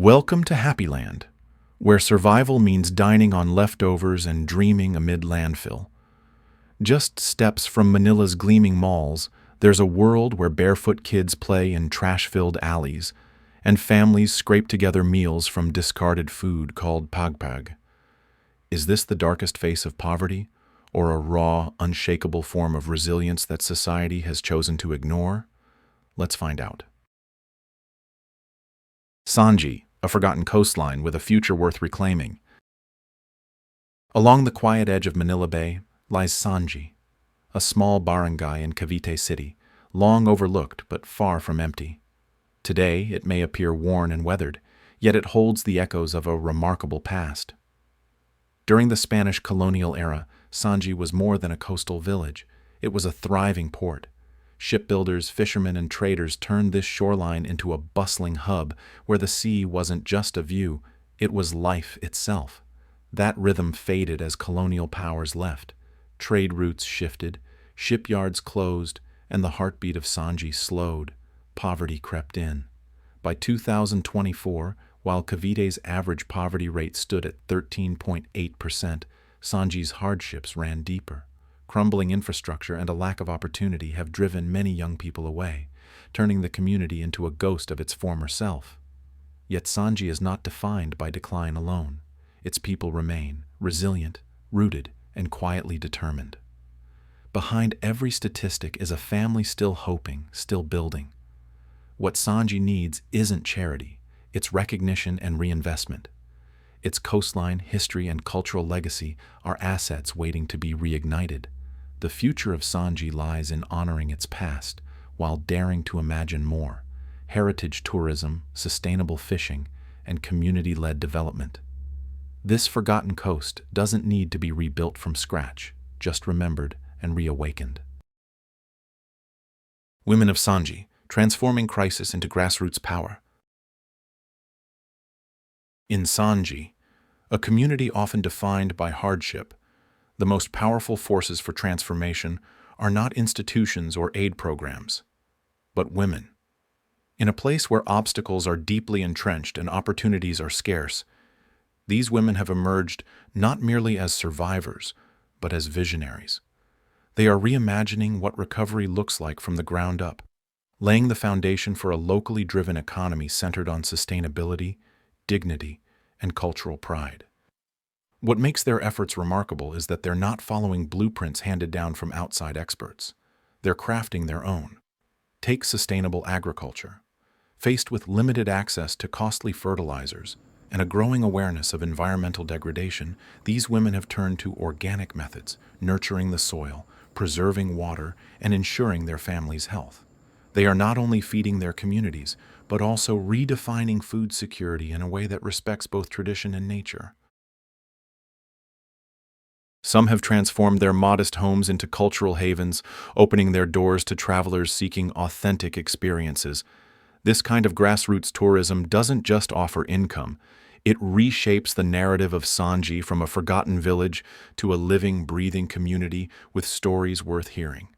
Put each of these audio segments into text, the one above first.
Welcome to Happy Land, where survival means dining on leftovers and dreaming amid landfill. Just steps from Manila's gleaming malls, there's a world where barefoot kids play in trash-filled alleys, and families scrape together meals from discarded food called pagpag. Is this the darkest face of poverty, or a raw, unshakable form of resilience that society has chosen to ignore? Let's find out. Sanji, a forgotten coastline with a future worth reclaiming. Along the quiet edge of Manila Bay lies Sanji, a small barangay in Cavite City, long overlooked but far from empty. Today, it may appear worn and weathered, yet it holds the echoes of a remarkable past. During the Spanish colonial era, Sanji was more than a coastal village. It was a thriving port. Shipbuilders, fishermen, and traders turned this shoreline into a bustling hub where the sea wasn't just a view, it was life itself. That rhythm faded as colonial powers left. Trade routes shifted, shipyards closed, and the heartbeat of Sanji slowed. Poverty crept in. By 2024, while Cavite's average poverty rate stood at 13.8%, Sanji's hardships ran deeper. Crumbling infrastructure and a lack of opportunity have driven many young people away, turning the community into a ghost of its former self. Yet Sanji is not defined by decline alone. Its people remain resilient, rooted, and quietly determined. Behind every statistic is a family still hoping, still building. What Sanji needs isn't charity, it's recognition and reinvestment. Its coastline, history, and cultural legacy are assets waiting to be reignited. The future of Sanji lies in honoring its past, while daring to imagine more: heritage tourism, sustainable fishing, and community-led development. This forgotten coast doesn't need to be rebuilt from scratch, just remembered and reawakened. Women of Sanji, transforming crisis into grassroots power. In Sanji, a community often defined by hardship, the most powerful forces for transformation are not institutions or aid programs, but women. In a place where obstacles are deeply entrenched and opportunities are scarce, these women have emerged not merely as survivors, but as visionaries. They are reimagining what recovery looks like from the ground up, laying the foundation for a locally driven economy centered on sustainability, dignity, and cultural pride. What makes their efforts remarkable is that they're not following blueprints handed down from outside experts. They're crafting their own. Take sustainable agriculture. Faced with limited access to costly fertilizers and a growing awareness of environmental degradation, these women have turned to organic methods, nurturing the soil, preserving water, and ensuring their families' health. They are not only feeding their communities, but also redefining food security in a way that respects both tradition and nature. Some have transformed their modest homes into cultural havens, opening their doors to travelers seeking authentic experiences. This kind of grassroots tourism doesn't just offer income, it reshapes the narrative of Sanji from a forgotten village to a living, breathing community with stories worth hearing.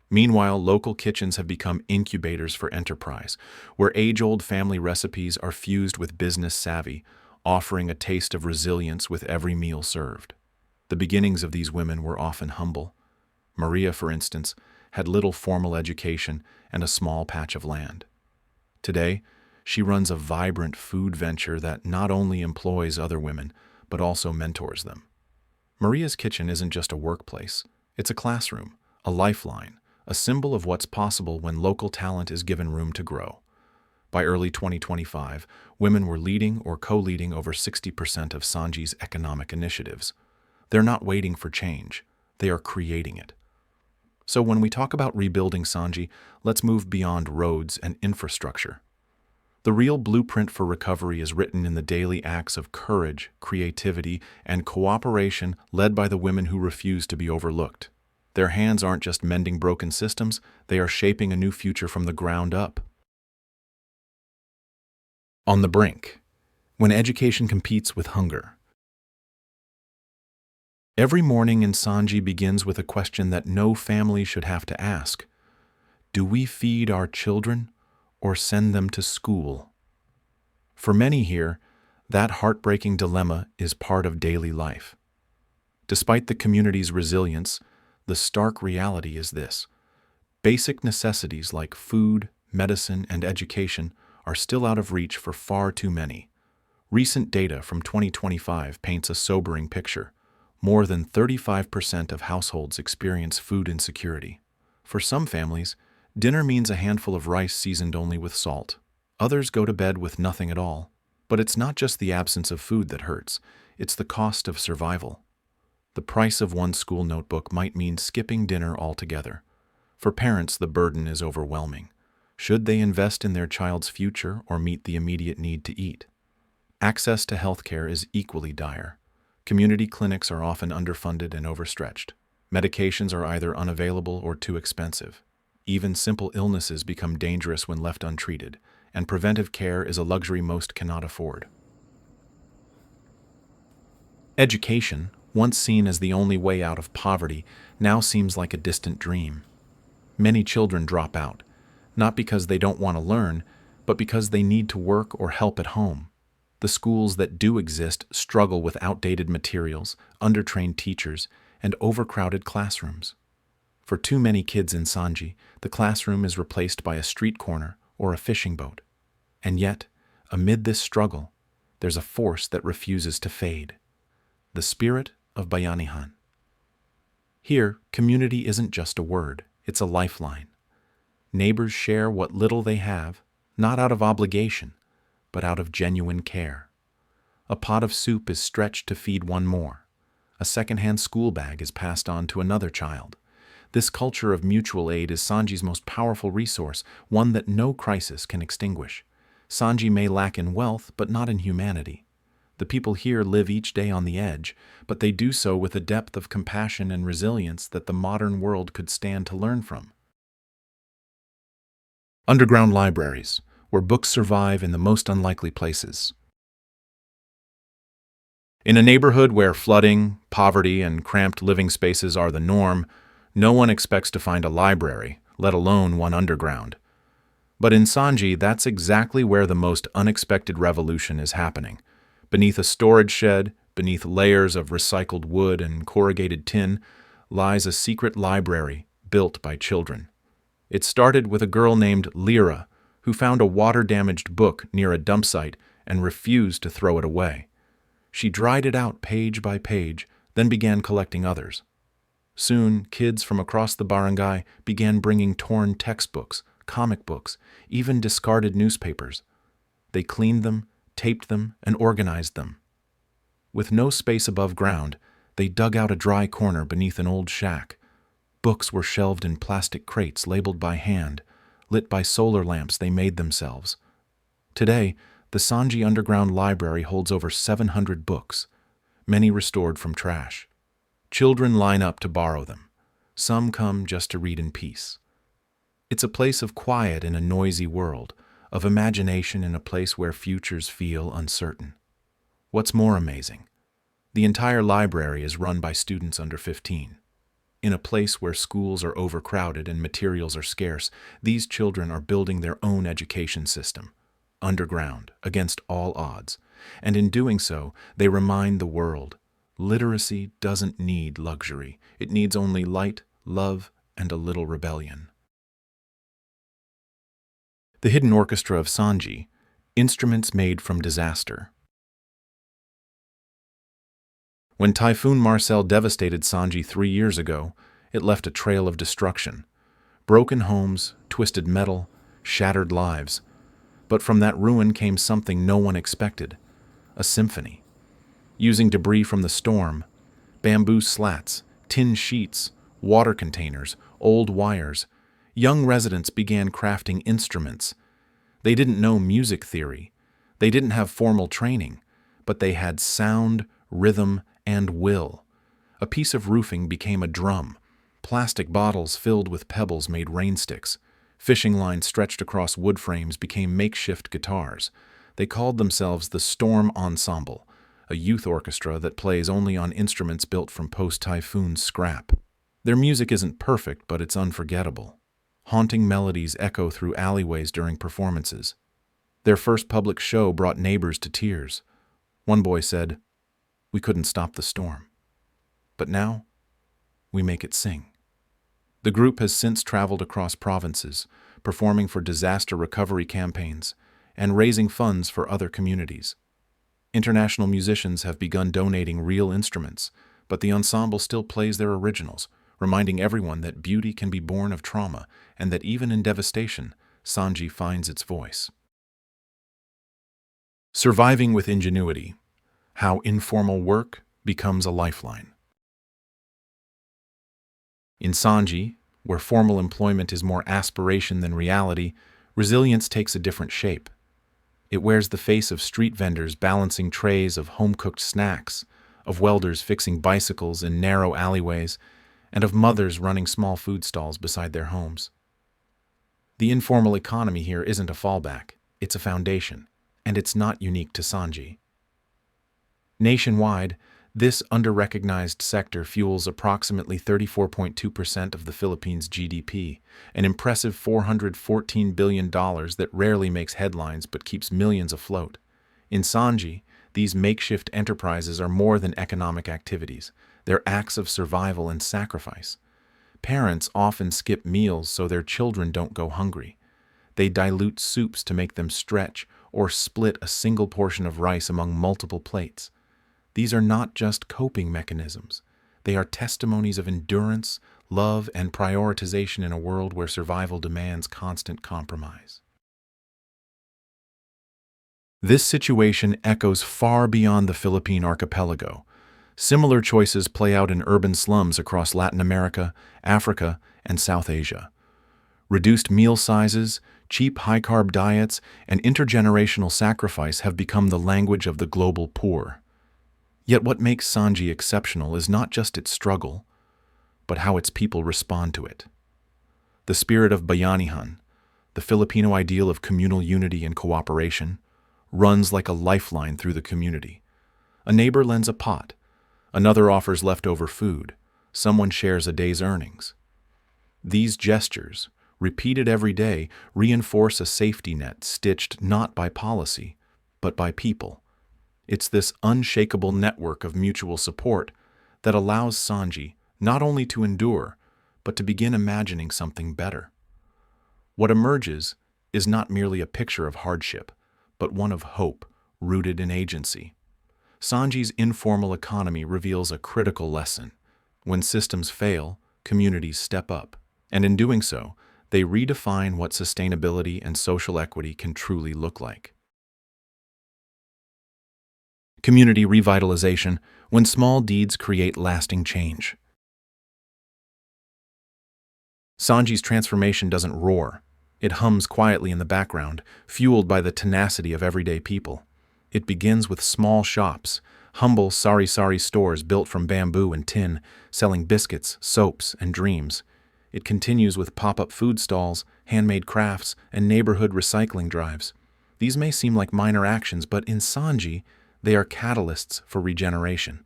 Meanwhile, local kitchens have become incubators for enterprise, where age-old family recipes are fused with business savvy, offering a taste of resilience with every meal served. The beginnings of these women were often humble. Maria, for instance, had little formal education and a small patch of land. Today, she runs a vibrant food venture that not only employs other women, but also mentors them. Maria's kitchen isn't just a workplace, it's a classroom, a lifeline, a symbol of what's possible when local talent is given room to grow. By early 2025, women were leading or co-leading over 60% of Sanji's economic initiatives. They're not waiting for change, they are creating it. So when we talk about rebuilding Sanji, let's move beyond roads and infrastructure. The real blueprint for recovery is written in the daily acts of courage, creativity, and cooperation led by the women who refuse to be overlooked. Their hands aren't just mending broken systems, they are shaping a new future from the ground up. On the brink, when education competes with hunger. Every morning in Sanji begins with a question that no family should have to ask. Do we feed our children or send them to school? For many here, that heartbreaking dilemma is part of daily life. Despite the community's resilience, the stark reality is this: basic necessities like food, medicine, and education are still out of reach for far too many. Recent data from 2025 paints a sobering picture. More than 35% of households experience food insecurity. For some families, dinner means a handful of rice seasoned only with salt. Others go to bed with nothing at all. But it's not just the absence of food that hurts, it's the cost of survival. The price of one school notebook might mean skipping dinner altogether. For parents, the burden is overwhelming. Should they invest in their child's future or meet the immediate need to eat? Access to healthcare is equally dire. Community clinics are often underfunded and overstretched. Medications are either unavailable or too expensive. Even simple illnesses become dangerous when left untreated, and preventive care is a luxury most cannot afford. Education, once seen as the only way out of poverty, now seems like a distant dream. Many children drop out, not because they don't want to learn, but because they need to work or help at home. The schools that do exist struggle with outdated materials, undertrained teachers, and overcrowded classrooms. For too many kids in Sanji, the classroom is replaced by a street corner or a fishing boat. And yet, amid this struggle, there's a force that refuses to fade: the spirit of Bayanihan. Here, community isn't just a word, it's a lifeline. Neighbors share what little they have, not out of obligation, but out of genuine care. A pot of soup is stretched to feed one more. A second-hand school bag is passed on to another child. This culture of mutual aid is Sanji's most powerful resource, one that no crisis can extinguish. Sanji may lack in wealth, but not in humanity. The people here live each day on the edge, but they do so with a depth of compassion and resilience that the modern world could stand to learn from. Underground libraries, where books survive in the most unlikely places. In a neighborhood where flooding, poverty, and cramped living spaces are the norm, no one expects to find a library, let alone one underground. But in Sanji, that's exactly where the most unexpected revolution is happening. Beneath a storage shed, beneath layers of recycled wood and corrugated tin, lies a secret library built by children. It started with a girl named Lyra, who found a water-damaged book near a dump site and refused to throw it away. She dried it out page by page, then began collecting others. Soon, kids from across the barangay began bringing torn textbooks, comic books, even discarded newspapers. They cleaned them, taped them, and organized them. With no space above ground, they dug out a dry corner beneath an old shack. Books were shelved in plastic crates labeled by hand, lit by solar lamps they made themselves. Today, the Sanji Underground Library holds over 700 books, many restored from trash. Children line up to borrow them. Some come just to read in peace. It's a place of quiet in a noisy world, of imagination in a place where futures feel uncertain. What's more amazing? The entire library is run by students under 15. In a place where schools are overcrowded and materials are scarce, these children are building their own education system, underground, against all odds. And in doing so, they remind the world, literacy doesn't need luxury. It needs only light, love, and a little rebellion. The Hidden Orchestra of Sanji, instruments made from disaster. When Typhoon Marcel devastated Sanji 3 years ago, it left a trail of destruction. Broken homes, twisted metal, shattered lives. But from that ruin came something no one expected: a symphony. Using debris from the storm, bamboo slats, tin sheets, water containers, old wires, young residents began crafting instruments. They didn't know music theory. They didn't have formal training, but they had sound, rhythm, and will. A piece of roofing became a drum. Plastic bottles filled with pebbles made rainsticks. Fishing lines stretched across wood frames became makeshift guitars. They called themselves the Storm Ensemble, a youth orchestra that plays only on instruments built from post-typhoon scrap. Their music isn't perfect, but it's unforgettable. Haunting melodies echo through alleyways during performances. Their first public show brought neighbors to tears. One boy said, "We couldn't stop the storm. But now, we make it sing." The group has since traveled across provinces, performing for disaster recovery campaigns and raising funds for other communities. International musicians have begun donating real instruments, but the ensemble still plays their originals, reminding everyone that beauty can be born of trauma and that even in devastation, Sanji finds its voice. Surviving with Ingenuity: How Informal Work Becomes a Lifeline. In Sanji, where formal employment is more aspiration than reality, resilience takes a different shape. It wears the face of street vendors balancing trays of home-cooked snacks, of welders fixing bicycles in narrow alleyways, and of mothers running small food stalls beside their homes. The informal economy here isn't a fallback, it's a foundation, and it's not unique to Sanji. Nationwide, this under-recognized sector fuels approximately 34.2% of the Philippines' GDP, an impressive $414 billion that rarely makes headlines but keeps millions afloat. In Sanji, these makeshift enterprises are more than economic activities. They're acts of survival and sacrifice. Parents often skip meals so their children don't go hungry. They dilute soups to make them stretch or split a single portion of rice among multiple plates. These are not just coping mechanisms. They are testimonies of endurance, love, and prioritization in a world where survival demands constant compromise. This situation echoes far beyond the Philippine archipelago. Similar choices play out in urban slums across Latin America, Africa, and South Asia. Reduced meal sizes, cheap high-carb diets, and intergenerational sacrifice have become the language of the global poor. Yet what makes Sanji exceptional is not just its struggle, but how its people respond to it. The spirit of bayanihan, the Filipino ideal of communal unity and cooperation, runs like a lifeline through the community. A neighbor lends a pot, another offers leftover food, someone shares a day's earnings. These gestures, repeated every day, reinforce a safety net stitched not by policy, but by people. It's this unshakable network of mutual support that allows Sanji not only to endure, but to begin imagining something better. What emerges is not merely a picture of hardship, but one of hope rooted in agency. Sanji's informal economy reveals a critical lesson. When systems fail, communities step up, and in doing so, they redefine what sustainability and social equity can truly look like. Community revitalization: When small deeds create lasting change. Sanji's transformation doesn't roar. It hums quietly in the background, fueled by the tenacity of everyday people. It begins with small shops, humble sari-sari stores built from bamboo and tin, selling biscuits, soaps, and dreams. It continues with pop-up food stalls, handmade crafts, and neighborhood recycling drives. These may seem like minor actions, but in Sanji, they are catalysts for regeneration.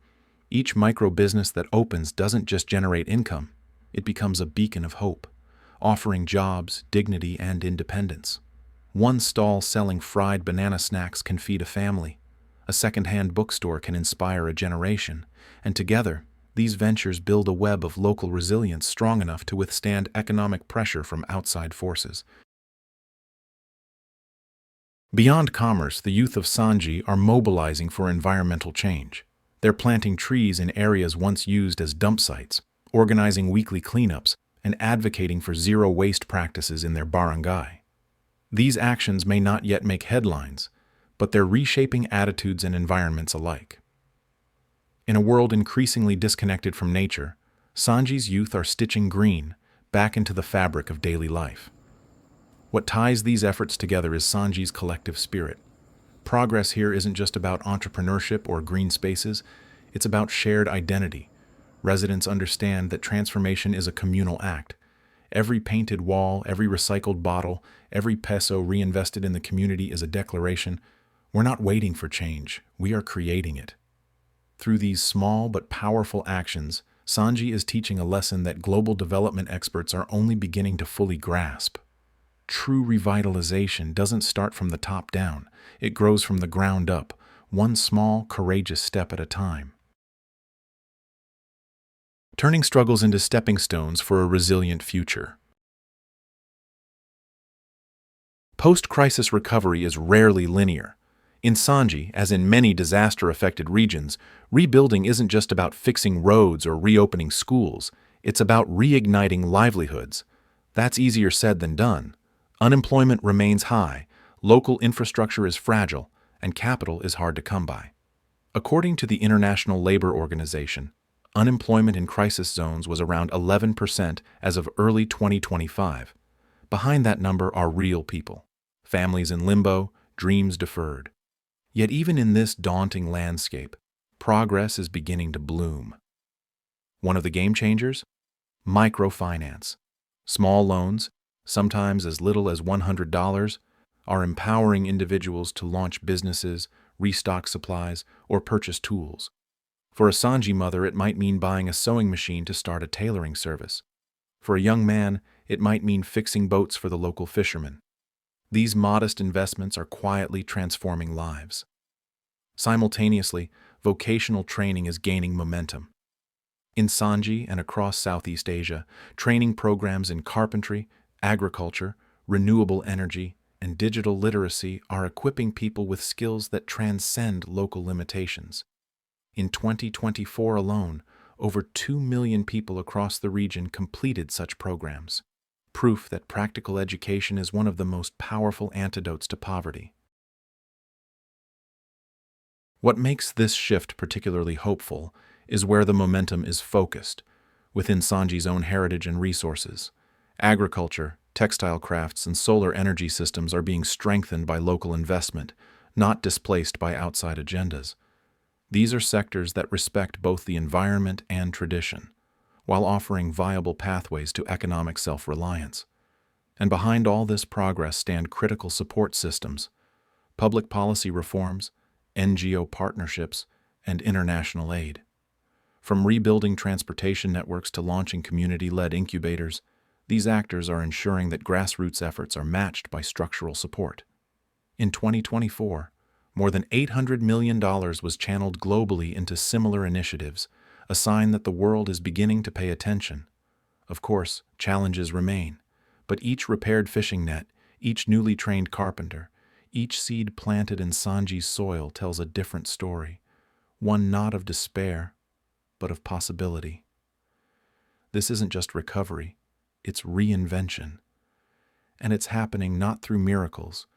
Each micro-business that opens doesn't just generate income, it becomes a beacon of hope, offering jobs, dignity, and independence. One stall selling fried banana snacks can feed a family. A second-hand bookstore can inspire a generation. And together, these ventures build a web of local resilience strong enough to withstand economic pressure from outside forces. Beyond commerce, the youth of Sanji are mobilizing for environmental change. They're planting trees in areas once used as dump sites, organizing weekly cleanups, and advocating for zero-waste practices in their barangay. These actions may not yet make headlines, but they're reshaping attitudes and environments alike. In a world increasingly disconnected from nature, Sanji's youth are stitching green back into the fabric of daily life. What ties these efforts together is Sanji's collective spirit. Progress here isn't just about entrepreneurship or green spaces, it's about shared identity. Residents understand that transformation is a communal act. Every painted wall, every recycled bottle, every peso reinvested in the community is a declaration. We're not waiting for change, we are creating it. Through these small but powerful actions, Sanji is teaching a lesson that global development experts are only beginning to fully grasp. true revitalization doesn't start from the top down. It grows from the ground up, one small, courageous step at a time. Turning struggles into stepping stones for a resilient future. Post-crisis recovery is rarely linear. In Sanji, as in many disaster-affected regions, rebuilding isn't just about fixing roads or reopening schools. It's about reigniting livelihoods. That's easier said than done. Unemployment remains high, local infrastructure is fragile, and capital is hard to come by. According to the International Labor Organization, unemployment in crisis zones was around 11% as of early 2025. Behind that number are real people, families in limbo, dreams deferred. Yet even in this daunting landscape, progress is beginning to bloom. One of the game changers? Microfinance. Small loans, sometimes as little as $100, are empowering individuals to launch businesses, restock supplies, or purchase tools. For a Sanji mother, it might mean buying a sewing machine to start a tailoring service. For a young man, it might mean fixing boats for the local fishermen. These modest investments are quietly transforming lives. Simultaneously, vocational training is gaining momentum. In Sanji and across Southeast Asia, training programs in carpentry, agriculture, renewable energy, and digital literacy are equipping people with skills that transcend local limitations. In 2024 alone, over 2 million people across the region completed such programs, proof that practical education is one of the most powerful antidotes to poverty. What makes this shift particularly hopeful is where the momentum is focused, within Sanji's own heritage and resources. Agriculture, textile crafts, and solar energy systems are being strengthened by local investment, not displaced by outside agendas. These are sectors that respect both the environment and tradition, while offering viable pathways to economic self-reliance. And behind all this progress stand critical support systems, public policy reforms, NGO partnerships, and international aid. From rebuilding transportation networks to launching community-led incubators, these actors are ensuring that grassroots efforts are matched by structural support. In 2024, more than $800 million was channeled globally into similar initiatives, a sign that the world is beginning to pay attention. Of course, challenges remain, but each repaired fishing net, each newly trained carpenter, each seed planted in Sanji's soil tells a different story, one not of despair, but of possibility. This isn't just recovery, it's reinvention. And it's happening not through miracles,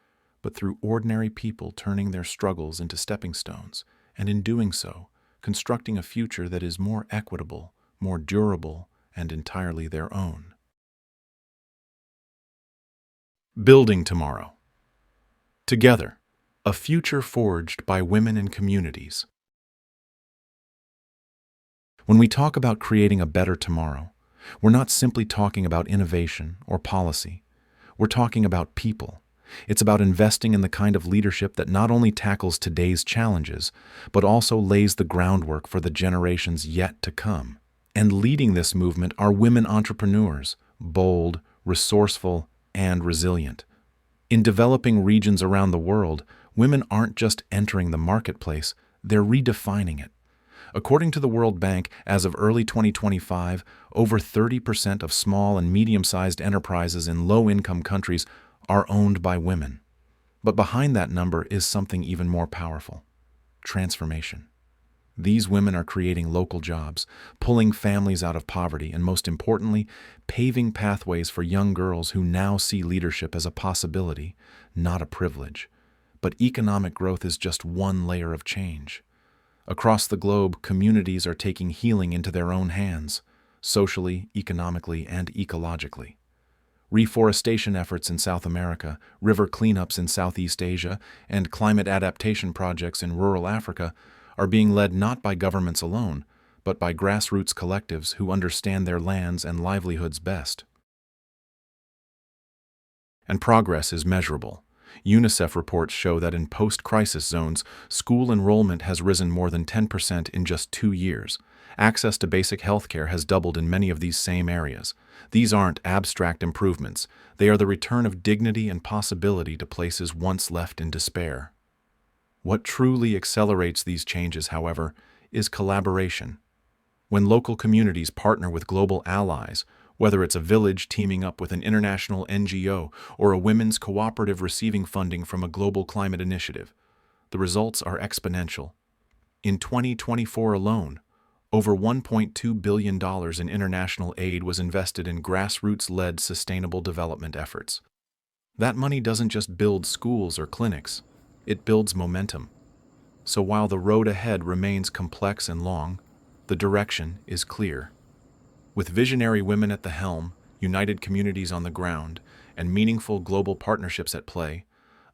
but through ordinary people turning their struggles into stepping stones, and in doing so, constructing a future that is more equitable, more durable, and entirely their own. Building tomorrow. Together, a future forged by women and communities. When we talk about creating a better tomorrow, we're not simply talking about innovation or policy. We're talking about people. It's about investing in the kind of leadership that not only tackles today's challenges, but also lays the groundwork for the generations yet to come. And leading this movement are women entrepreneurs, bold, resourceful, and resilient. In developing regions around the world, women aren't just entering the marketplace, they're redefining it. According to the World Bank, as of early 2025, over 30% of small and medium-sized enterprises in low-income countries are owned by women. But behind that number is something even more powerful: transformation. These women are creating local jobs, pulling families out of poverty, and most importantly, paving pathways for young girls who now see leadership as a possibility, not a privilege. But economic growth is just one layer of change. Across the globe, communities are taking healing into their own hands, socially, economically, and ecologically. Reforestation efforts in South America, river cleanups in Southeast Asia, and climate adaptation projects in rural Africa are being led not by governments alone, but by grassroots collectives who understand their lands and livelihoods best. And progress is measurable. UNICEF reports show that in post-crisis zones, school enrollment has risen more than 10% in just 2 years. Access to basic healthcare has doubled in many of these same areas. These aren't abstract improvements. They are the return of dignity and possibility to places once left in despair. What truly accelerates these changes, however, is collaboration. When local communities partner with global allies, whether it's a village teaming up with an international NGO or a women's cooperative receiving funding from a global climate initiative, the results are exponential. In 2024 alone, over $1.2 billion in international aid was invested in grassroots-led sustainable development efforts. That money doesn't just build schools or clinics, it builds momentum. So while the road ahead remains complex and long, the direction is clear. With visionary women at the helm, united communities on the ground, and meaningful global partnerships at play,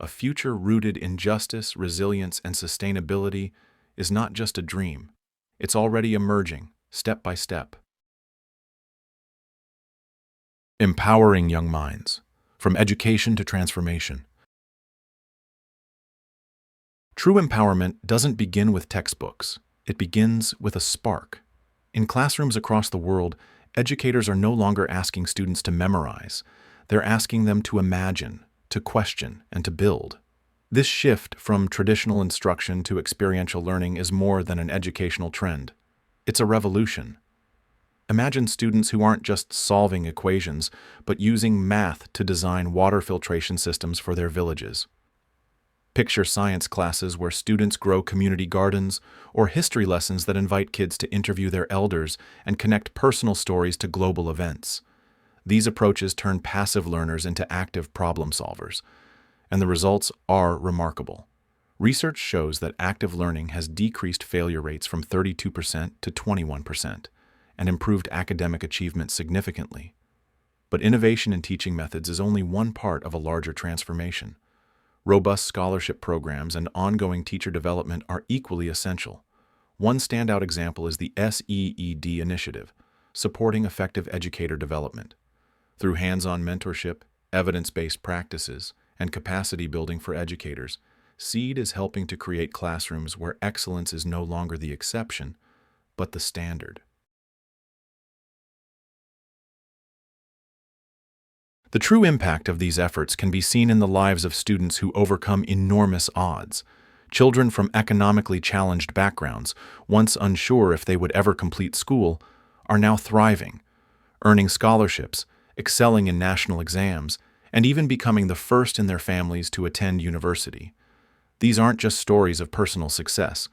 a future rooted in justice, resilience, and sustainability is not just a dream. It's already emerging, step by step. Empowering young minds, from education to transformation. True empowerment doesn't begin with textbooks. It begins with a spark. In classrooms across the world, educators are no longer asking students to memorize. They're asking them to imagine, to question, and to build. This shift from traditional instruction to experiential learning is more than an educational trend. It's a revolution. Imagine students who aren't just solving equations, but using math to design water filtration systems for their villages. Picture science classes where students grow community gardens, or history lessons that invite kids to interview their elders and connect personal stories to global events. These approaches turn passive learners into active problem solvers, and the results are remarkable. Research shows that active learning has decreased failure rates from 32% to 21% and improved academic achievement significantly. But innovation in teaching methods is only one part of a larger transformation. Robust scholarship programs and ongoing teacher development are equally essential. One standout example is the SEED initiative, supporting effective educator development. Through hands-on mentorship, evidence-based practices, and capacity building for educators, SEED is helping to create classrooms where excellence is no longer the exception, but the standard. The true impact of these efforts can be seen in the lives of students who overcome enormous odds. Children from economically challenged backgrounds, once unsure if they would ever complete school, are now thriving, earning scholarships, excelling in national exams, and even becoming the first in their families to attend university. These aren't just stories of personal success.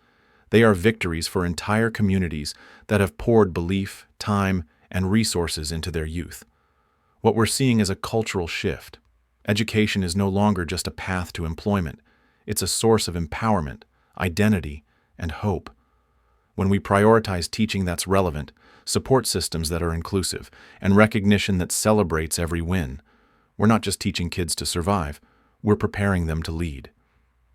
They are victories for entire communities that have poured belief, time, and resources into their youth. What we're seeing is a cultural shift. Education is no longer just a path to employment. It's a source of empowerment, identity, and hope. When we prioritize teaching that's relevant, support systems that are inclusive, and recognition that celebrates every win, we're not just teaching kids to survive, we're preparing them to lead.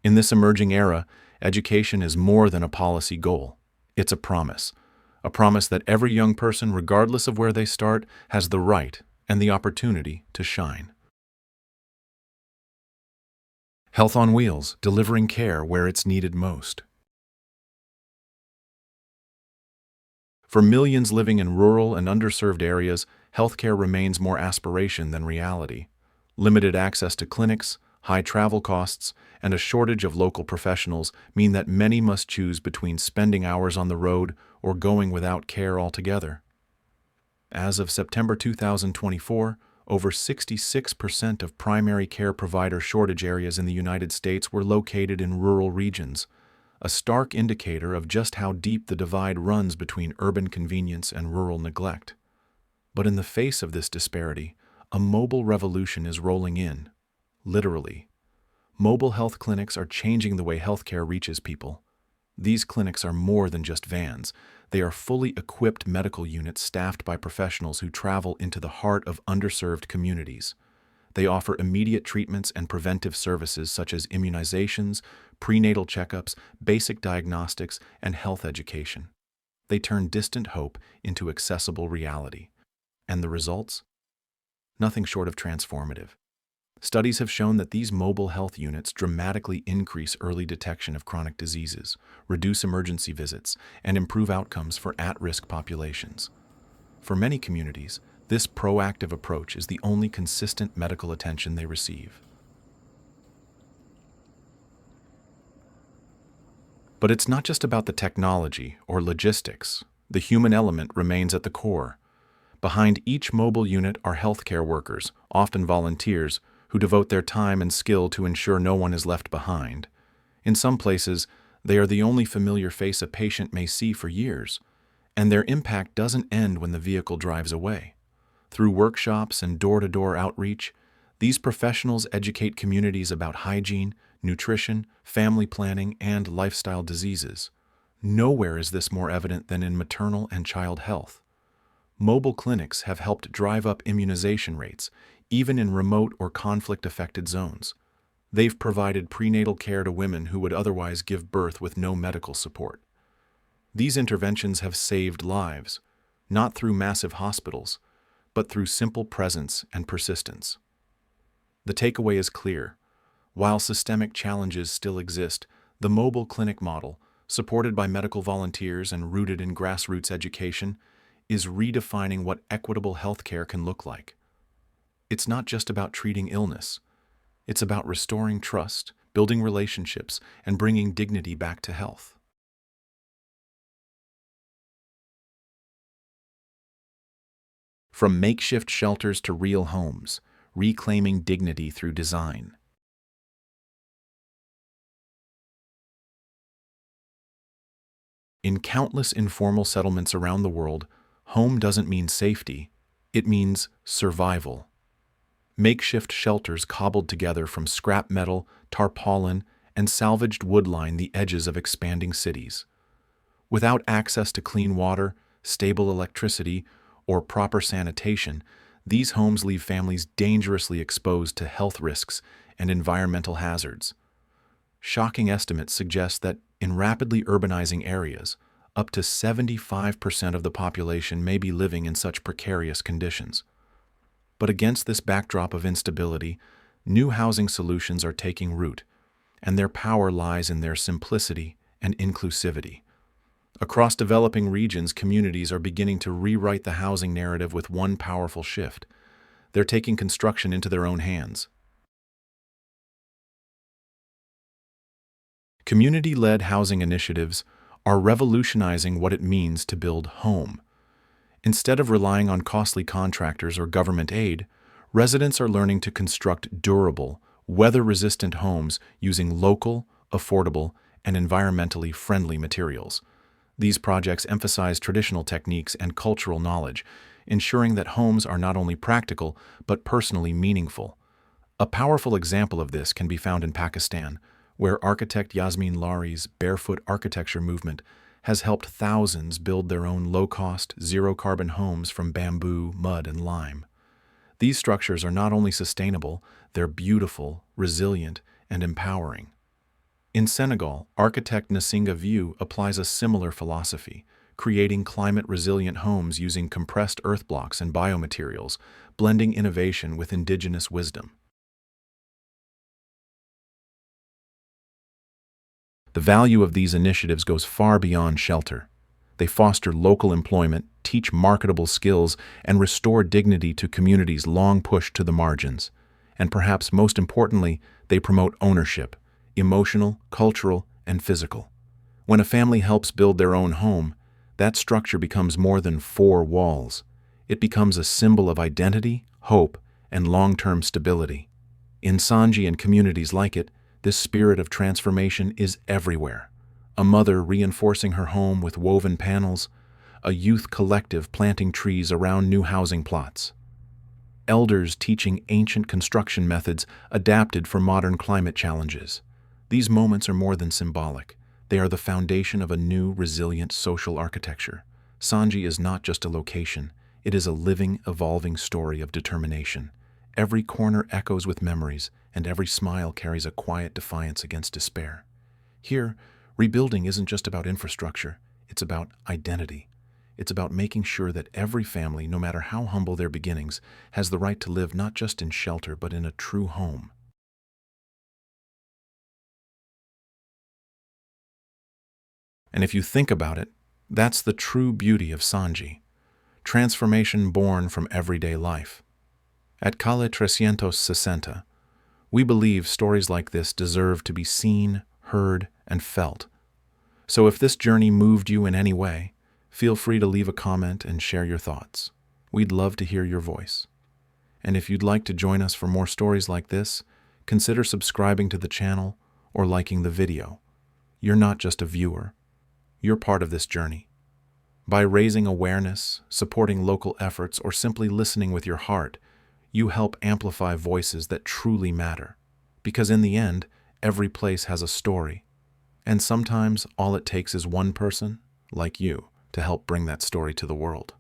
In this emerging era, education is more than a policy goal. It's a promise that every young person, regardless of where they start, has the right and the opportunity to shine. Health on Wheels, delivering care where it's needed most. For millions living in rural and underserved areas, healthcare remains more aspiration than reality. Limited access to clinics, high travel costs, and a shortage of local professionals mean that many must choose between spending hours on the road or going without care altogether. As of September 2024, over 66% of primary care provider shortage areas in the United States were located in rural regions, a stark indicator of just how deep the divide runs between urban convenience and rural neglect. But in the face of this disparity, a mobile revolution is rolling in, literally. Mobile health clinics are changing the way healthcare reaches people. These clinics are more than just vans. They are fully equipped medical units staffed by professionals who travel into the heart of underserved communities. They offer immediate treatments and preventive services such as immunizations, prenatal checkups, basic diagnostics, and health education. They turn distant hope into accessible reality. And the results? Nothing short of transformative. Studies have shown that these mobile health units dramatically increase early detection of chronic diseases, reduce emergency visits, and improve outcomes for at-risk populations. For many communities, this proactive approach is the only consistent medical attention they receive. But it's not just about the technology or logistics. The human element remains at the core. Behind each mobile unit are healthcare workers, often volunteers, who devote their time and skill to ensure no one is left behind. In some places, they are the only familiar face a patient may see for years, and their impact doesn't end when the vehicle drives away. Through workshops and door-to-door outreach, these professionals educate communities about hygiene, nutrition, family planning, and lifestyle diseases. Nowhere is this more evident than in maternal and child health. Mobile clinics have helped drive up immunization rates, even in remote or conflict-affected zones. They've provided prenatal care to women who would otherwise give birth with no medical support. These interventions have saved lives, not through massive hospitals, but through simple presence and persistence. The takeaway is clear. While systemic challenges still exist, the mobile clinic model, supported by medical volunteers and rooted in grassroots education, is redefining what equitable healthcare can look like. It's not just about treating illness. It's about restoring trust, building relationships, and bringing dignity back to health. From makeshift shelters to real homes, reclaiming dignity through design. In countless informal settlements around the world, home doesn't mean safety, it means survival. Makeshift shelters cobbled together from scrap metal, tarpaulin, and salvaged wood line the edges of expanding cities. Without access to clean water, stable electricity, or proper sanitation, these homes leave families dangerously exposed to health risks and environmental hazards. Shocking estimates suggest that in rapidly urbanizing areas, up to 75% of the population may be living in such precarious conditions. But against this backdrop of instability, new housing solutions are taking root, and their power lies in their simplicity and inclusivity. Across developing regions, communities are beginning to rewrite the housing narrative with one powerful shift. They're taking construction into their own hands. Community-led housing initiatives are revolutionizing what it means to build home. Instead of relying on costly contractors or government aid, residents are learning to construct durable, weather-resistant homes using local, affordable, and environmentally friendly materials. These projects emphasize traditional techniques and cultural knowledge, ensuring that homes are not only practical but personally meaningful. A powerful example of this can be found in Pakistan, where architect Yasmin Lari's Barefoot architecture movement has helped thousands build their own low-cost, zero-carbon homes from bamboo, mud, and lime. These structures are not only sustainable, they're beautiful, resilient, and empowering. In Senegal, architect Nsinga View applies a similar philosophy, creating climate-resilient homes using compressed earth blocks and biomaterials, blending innovation with indigenous wisdom. The value of these initiatives goes far beyond shelter. They foster local employment, teach marketable skills, and restore dignity to communities long pushed to the margins. And perhaps most importantly, they promote ownership, emotional, cultural, and physical. When a family helps build their own home, that structure becomes more than four walls. It becomes a symbol of identity, hope, and long-term stability. In Sanji and communities like it, this spirit of transformation is everywhere. A mother reinforcing her home with woven panels, a youth collective planting trees around new housing plots, elders teaching ancient construction methods adapted for modern climate challenges. These moments are more than symbolic. They are the foundation of a new, resilient social architecture. Sanji is not just a location. It is a living, evolving story of determination. Every corner echoes with memories, and every smile carries a quiet defiance against despair. Here, rebuilding isn't just about infrastructure, it's about identity. It's about making sure that every family, no matter how humble their beginnings, has the right to live not just in shelter but in a true home. And if you think about it, that's the true beauty of Sanji. Transformation born from everyday life. At Calle 360, we believe stories like this deserve to be seen, heard, and felt. So if this journey moved you in any way, feel free to leave a comment and share your thoughts. We'd love to hear your voice. And if you'd like to join us for more stories like this, consider subscribing to the channel or liking the video. You're not just a viewer. You're part of this journey. By raising awareness, supporting local efforts, or simply listening with your heart, you help amplify voices that truly matter. Because in the end, every place has a story. And sometimes all it takes is one person, like you, to help bring that story to the world.